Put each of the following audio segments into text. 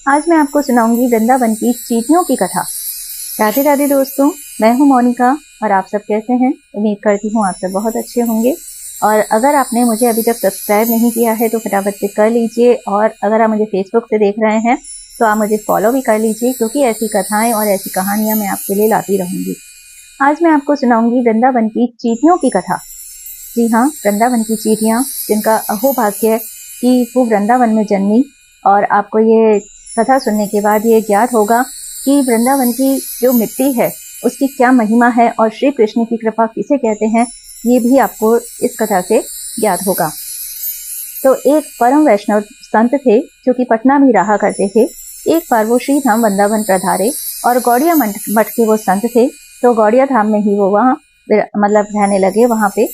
आज मैं आपको सुनाऊंगी वृंदावन की चींटियों की कथा। राधे राधे दोस्तों, मैं हूं मोनिका और आप सब कैसे हैं? उम्मीद करती हूं आप सब बहुत अच्छे होंगे। और अगर आपने मुझे अभी तक सब्सक्राइब नहीं किया है तो फटाफट से कर लीजिए, और अगर आप मुझे फेसबुक से देख रहे हैं तो आप मुझे फॉलो भी कर लीजिए, क्योंकि ऐसी कथाएं और ऐसी कहानियां मैं आपके लिए लाती रहूंगी। आज मैं आपको सुनाऊंगी वृंदावन की चींटियों की कथा। जी हाँ, वृंदावन की चींटियां, जिनका अहोभाग्य कि वो वृंदावन में जन्मी। और आपको ये कथा सुनने के बाद ये ज्ञात होगा कि वृंदावन की जो मिट्टी है उसकी क्या महिमा है और श्री कृष्ण की कृपा किसे कहते हैं, ये भी आपको इस कथा से ज्ञात होगा। तो एक परम वैष्णव संत थे जो कि पटना में रहा करते थे। एक बार वो श्री धाम वृंदावन पधारे और गौड़िया मठ के वो संत थे, तो गौड़िया धाम में ही वो वहाँ रहने लगे वहाँ पे।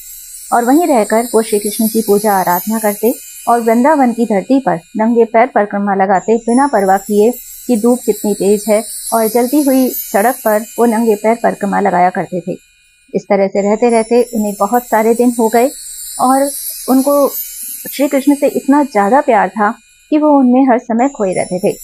और वहीं रहकर वो श्री कृष्ण की पूजा आराधना करते और वृंदावन की धरती पर नंगे पैर परिक्रमा लगाते, बिना परवाह किए कि धूप कितनी तेज है, और जलती हुई सड़क पर वो नंगे पैर परिक्रमा लगाया करते थे। इस तरह से रहते रहते उन्हें बहुत सारे दिन हो गए और उनको श्री कृष्ण से इतना ज्यादा प्यार था कि वो उनमें हर समय खोए रहते थे।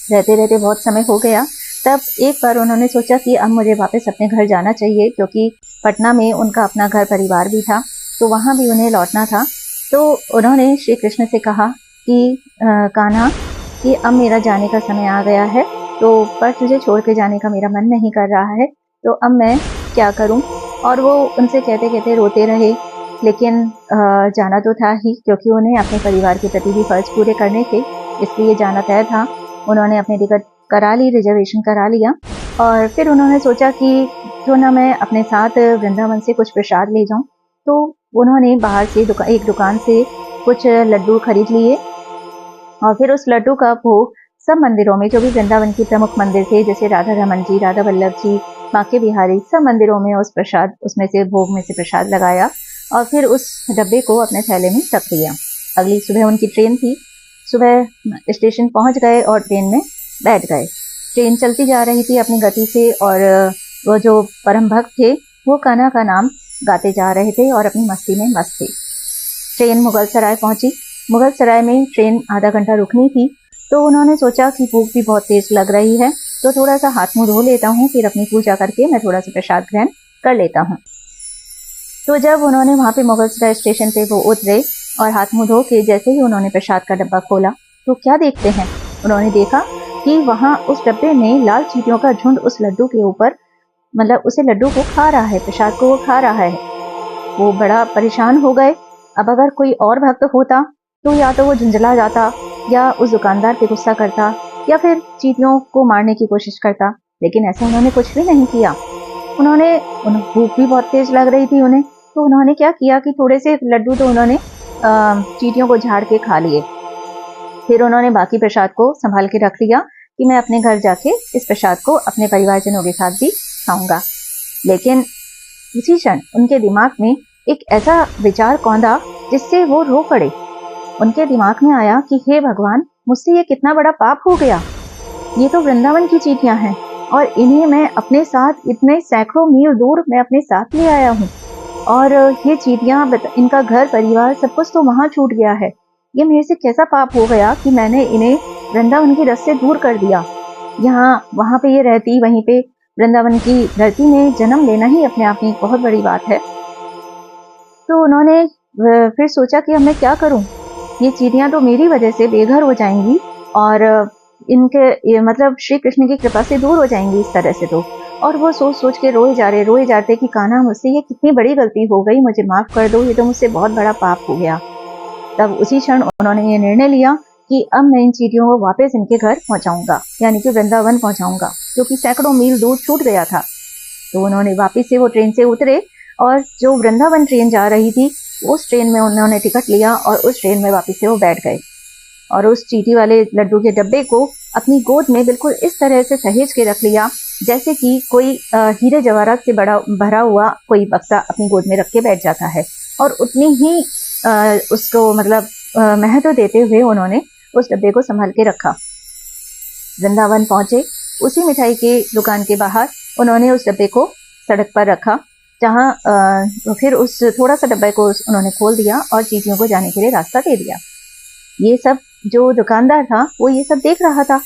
रहते रहते बहुत समय हो गया। तब एक बार उन्होंने सोचा कि अब मुझे वापस अपने घर जाना चाहिए, क्योंकि पटना में उनका अपना घर परिवार भी था, तो वहां भी उन्हें लौटना था। तो उन्होंने श्री कृष्ण से कहा कि कान्हा, कि अब मेरा जाने का समय आ गया है, तो पर तुझे छोड़ के जाने का मेरा मन नहीं कर रहा है, तो अब मैं क्या करूं? और वो उनसे कहते कहते रोते रहे, लेकिन जाना तो था ही, क्योंकि उन्हें अपने परिवार के प्रति भी फर्ज पूरे करने थे, इसलिए जाना तय था। उन्होंने अपनी टिकट करा ली, रिजर्वेशन करा लिया, और फिर उन्होंने सोचा कि क्यों ना मैं अपने साथ वृंदावन से कुछ प्रसाद ले जाऊं। तो उन्होंने बाहर से एक दुकान से कुछ लड्डू खरीद लिए, और फिर उस लड्डू का भोग सब मंदिरों में, जो भी वृंदावन के प्रमुख मंदिर थे, जैसे राधा रमन जी, राधा वल्लभ जी, बांके बिहारी, सब मंदिरों में उसमें से भोग में से प्रसाद लगाया, और फिर उस डब्बे को अपने थैले में रख दिया। अगली सुबह उनकी ट्रेन थी। सुबह स्टेशन पहुंच गए और ट्रेन में बैठ गए। ट्रेन चलती जा रही थी अपनी गति से, और वो जो परम भक्त थे वो कान्हा का नाम गाते जा रहे थे और अपनी मस्ती में मस्त थे। ट्रेन मुगल सराय पहुंची। मुगल सराय में ट्रेन आधा घंटा रुकनी थी, तो उन्होंने सोचा कि भूख भी बहुत तेज लग रही है, तो थोड़ा सा हाथ मुंह धो लेता हूँ, फिर अपनी पूजा करके मैं थोड़ा सा प्रसाद ग्रहण कर लेता हूँ। तो जब उन्होंने वहां पे मुगल सराय स्टेशन पे वो उतरे और हाथ मुंह धो के जैसे ही उन्होंने प्रसाद का डब्बा खोला, तो क्या देखते हैं, उन्होंने देखा कि वहां उस डब्बे में लाल चींटियों का झुंड उस लड्डू के ऊपर, उसे लड्डू को खा रहा है, प्रसाद को वो खा रहा है। वो बड़ा परेशान हो गए। अब अगर कोई और भक्त होता तो या तो वो झुंझला जाता, या उस दुकानदार पे गुस्सा करता, या फिर चींटियों को मारने की कोशिश करता, लेकिन ऐसा उन्होंने कुछ भी नहीं किया। भूख भी बहुत तेज लग रही थी उन्हें, तो उन्होंने क्या किया कि थोड़े से लड्डू तो उन्होंने चींटियों को झाड़ के खा लिए। फिर उन्होंने बाकी प्रसाद को संभाल के रख लिया कि मैं अपने घर जाके इस प्रसाद को अपने परिवारजनों के साथ भी खाऊंगा। लेकिन उसी क्षण उनके दिमाग में एक ऐसा विचार कौंधा जिससे वो रो पड़े। उनके दिमाग में आया कि हे भगवान, मुझसे ये कितना बड़ा पाप हो गया। ये तो वृंदावन की चींटियां हैं और इन्हें मैं अपने साथ इतने सैकड़ों मील दूर मैं अपने साथ ले आया हूँ, और ये चींटियां, इनका घर परिवार सब कुछ तो वहां छूट गया है। ये मेरे से कैसा पाप हो गया कि मैंने इन्हें वृंदावन की रस से दूर कर दिया। वहां पे ये रहती, वहीं पे वृंदावन की धरती में जन्म लेना ही अपने आप में एक बहुत बड़ी बात है। तो उन्होंने फिर सोचा कि अब मैं क्या करूं, ये चींटियां तो मेरी वजह से बेघर हो जाएंगी और इनके श्री कृष्ण की कृपा से दूर हो जाएंगी इस तरह से। तो और वो सोच सोच के रोए जाते कि कान्हा, मुझसे ये कितनी बड़ी गलती हो गई, मुझे माफ कर दो, ये तो मुझसे बहुत बड़ा पाप हो गया। तब उसी क्षण उन्होंने ये निर्णय लिया कि अब मैं इन चींटियों को वापस इनके घर पहुंचाऊंगा, यानी कि वृंदावन पहुंचाऊंगा, क्योंकि सैकड़ों मील दूर छूट गया था। तो उन्होंने वापस से वो ट्रेन से उतरे, और जो वृंदावन ट्रेन जा रही थी उस ट्रेन में उन्होंने टिकट लिया, और उस ट्रेन में वापस से वो बैठ गए, और उस चींटी वाले लड्डू के डब्बे को अपनी गोद में बिल्कुल इस तरह से सहेज के रख लिया, जैसे कि कोई हीरे जवाहरात से भरा हुआ कोई बक्सा अपनी गोद में रख के बैठ जाता है। और उतनी ही उसको महत्व देते हुए उन्होंने उस डब्बे को संभाल के रखा। वृंदावन पहुंचे, उसी मिठाई के दुकान के बाहर उन्होंने उस डब्बे को सड़क पर रखा, जहां फिर उस थोड़ा सा डब्बे को उन्होंने खोल दिया और चींटियों को जाने के लिए रास्ता दे दिया। ये सब जो दुकानदार था वो ये सब देख रहा था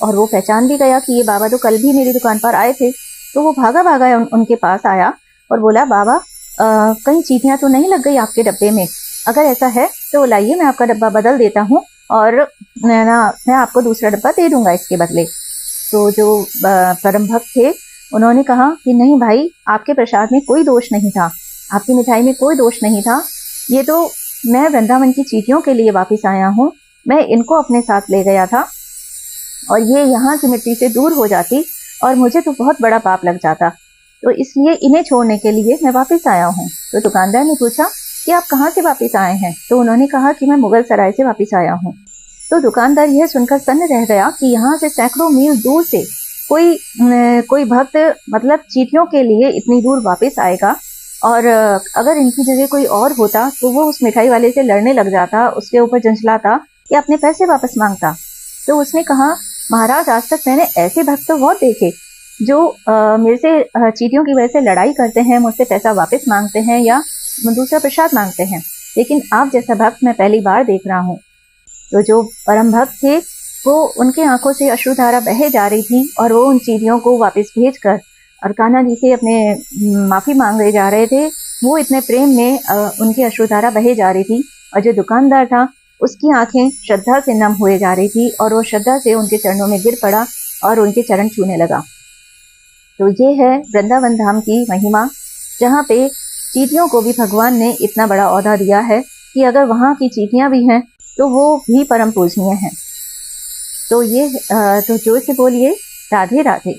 और वो पहचान भी गया कि ये बाबा तो कल भी मेरी दुकान पर आए थे। तो वो भागा भागा उनके पास आया और बोला, बाबा कहीं चींटियां तो नहीं लग गई आपके डब्बे में? अगर ऐसा है तो लाइए, मैं आपका डब्बा बदल देता हूँ और मैं आपको दूसरा डब्बा दे दूंगा इसके बदले। तो जो परम भक्त थे उन्होंने कहा कि नहीं भाई, आपके प्रसाद में कोई दोष नहीं था, आपकी मिठाई में कोई दोष नहीं था, ये तो मैं वृंदावन की चींटियों के लिए वापस आया हूँ, मैं इनको अपने साथ ले गया था और ये यहाँ की मिट्टी से दूर हो जाती और मुझे तो बहुत बड़ा पाप लग जाता, तो इसलिए इन्हें छोड़ने के लिए मैं वापस आया हूँ। तो दुकानदार ने पूछा कि आप कहाँ से वापस आए हैं? तो उन्होंने कहा कि मैं मुगल सराय से वापस आया हूँ। तो दुकानदार यह सुनकर सन्न रह गया कि यहाँ से सैकड़ों मील दूर से कोई भक्त मतलब चींटियों के लिए इतनी दूर वापस आएगा, और अगर इनकी जगह कोई और होता तो वो उस मिठाई वाले से लड़ने लग जाता, उसके ऊपर झंझलाता या अपने पैसे वापस मांगता। तो उसने कहा, महाराज, आज तक मैंने ऐसे भक्त तो बहुत देखे जो मेरे से चींटियों की वजह से लड़ाई करते हैं, मुझसे पैसा वापस मांगते हैं या दूसरा प्रसाद मांगते हैं, लेकिन आप जैसा भक्त मैं पहली बार देख रहा हूँ। तो जो परम भक्त थे वो उनके आंखों से अश्रुधारा बहे जा रही थी और वो उन चींटियों को वापस भेजकर और कान्हा जी से अपने माफी मांगे जा रहे थे। वो इतने प्रेम में उनकी अश्रुधारा बहे जा रही थी और जो दुकानदार था उसकी आंखें श्रद्धा से नम हुए जा रही थी और वो श्रद्धा से उनके चरणों में गिर पड़ा और उनके चरण छूने लगा। तो ये है वृंदावन धाम की महिमा, जहाँ पे चींटियों को भी भगवान ने इतना बड़ा औहदा दिया है कि अगर वहाँ की चींटियां भी हैं तो वो भी परम पूजनीय हैं। तो ये तो जोर से बोलिए, राधे राधे।